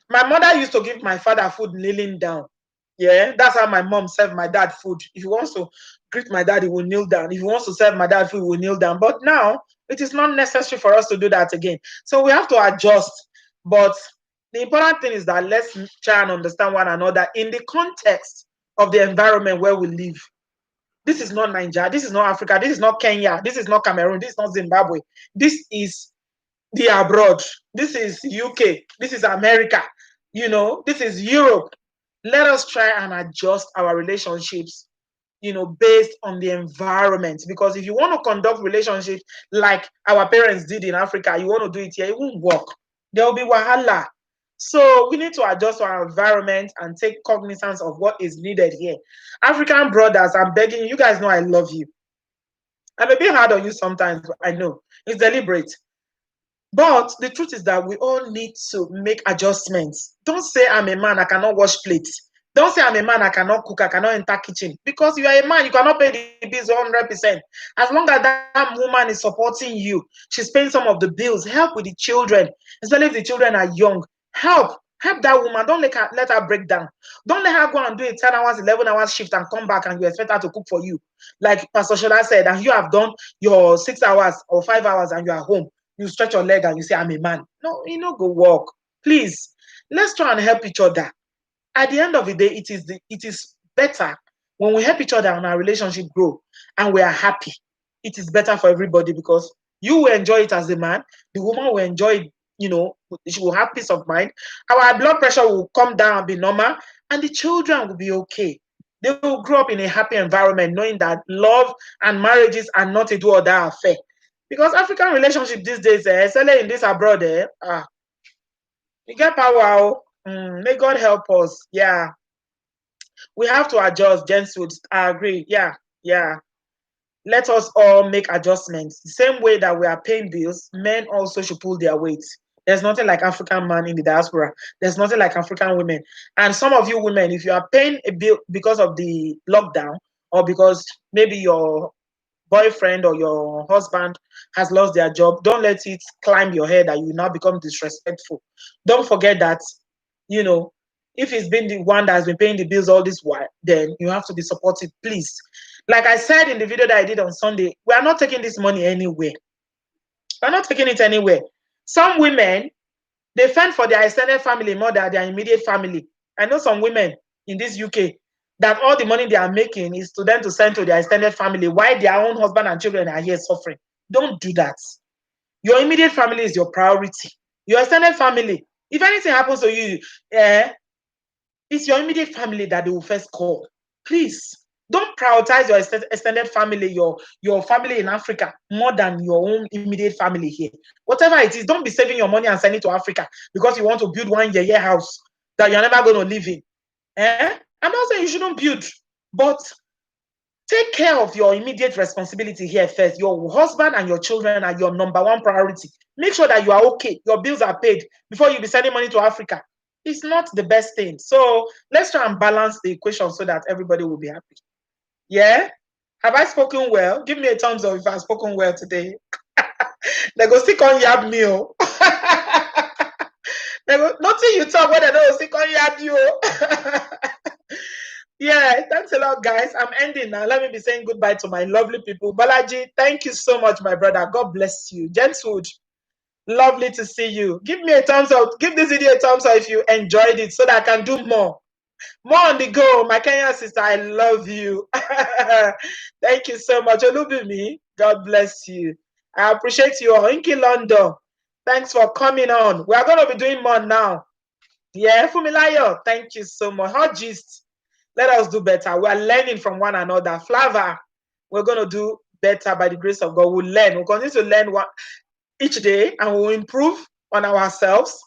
My mother used to give my father food kneeling down. Yeah, that's how my mom served my dad food. If he wants to greet my dad, he will kneel down. If he wants to serve my dad food, he will kneel down. But now it is not necessary for us to do that again. So we have to adjust. But the important thing is that let's try and understand one another in the context of the environment where we live. This is not Nigeria. This is not Africa. This is not Kenya. This is not Cameroon. This is not Zimbabwe. This is the abroad. This is UK. This is America. This is Europe. Let us try and adjust our relationships, based on the environment. Because if you want to conduct relationships like our parents did in Africa, you want to do it here, it won't work. There will be wahala. So we need to adjust our environment and take cognizance of what is needed here. African brothers, I'm begging you, you guys know I love you. I'm a bit hard on you sometimes, I know. It's deliberate. But the truth is that we all need to make adjustments. Don't say I'm a man, I cannot wash plates. Don't say I'm a man, I cannot cook, I cannot enter kitchen. Because you are a man, you cannot pay the bills 100%. As long as that woman is supporting you, she's paying some of the bills, help with the children, especially if the children are young. Help that woman. Don't let her break down. Don't let her go and do a 10 hours, 11 hours shift and come back and you expect her to cook for you. Like Pastor Shola said, and you have done your 6 hours or 5 hours and you are home. You stretch your leg and you say, I'm a man. No, go walk. Please, let's try and help each other. At the end of the day, it is better when we help each other and our relationship grow and we are happy. It is better for everybody because you will enjoy it as a man. The woman will enjoy it, she will have peace of mind. Our blood pressure will come down and be normal, and the children will be okay. They will grow up in a happy environment, knowing that love and marriages are not a do or die affair. Because African relationship these days, especially in this abroad, you get power. May God help us. Yeah. We have to adjust, Jenswood. I agree. Yeah. Let us all make adjustments. The same way that we are paying bills, men also should pull their weight. There's nothing like African man in the diaspora. There's nothing like African women. And some of you women, if you are paying a bill because of the lockdown or because maybe your boyfriend or your husband has lost their job, don't let it climb your head that you now become disrespectful. Don't forget that, if it's been the one that has been paying the bills all this while, then you have to be supportive, please. Like I said in the video that I did on Sunday, we are not taking this money anywhere. We're not taking it anywhere. Some women, they fend for their extended family more than their immediate family. I know some women in this UK that all the money they are making is to them to send to their extended family while their own husband and children are here suffering. Don't do that. Your immediate family is your priority. Your extended family, if anything happens to you, it's your immediate family that they will first call. Please, don't prioritize your extended family, your family in Africa, more than your own immediate family here. Whatever it is, don't be saving your money and sending it to Africa because you want to build one year house that you're never going to live in. I'm not saying you shouldn't build, but take care of your immediate responsibility here first. Your husband and your children are your number one priority. Make sure that you are okay. Your bills are paid before you be sending money to Africa. It's not the best thing. So let's try and balance the equation so that everybody will be happy. Yeah? Have I spoken well? Give me a thumbs up if I've spoken well today. They go stick on yab me. Nothing you talk when they don't stick on yab you. Yeah, thanks a lot, guys. I'm ending now. Let me be saying goodbye to my lovely people. Balaji, thank you so much, my brother. God bless you. Jenswood, lovely to see you. Give me a thumbs up. Give this video a thumbs up if you enjoyed it so that I can do more. More on the go. My Kenyan sister, I love you. Thank you so much. Olubimi, God bless you. I appreciate you all. Inky London, thanks for coming on. We are going to be doing more now. Yeah, Fumilayo, thank you so much. Hot gist. Let us do better. We are learning from one another. Flava, we're going to do better by the grace of God. We'll learn. We'll continue to learn each day and we'll improve on ourselves.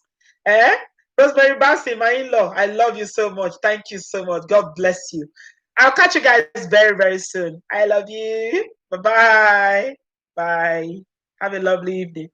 Rosemary Bassi, my in-law, I love you so much. Thank you so much. God bless you. I'll catch you guys very, very soon. I love you. Bye-bye. Bye. Have a lovely evening.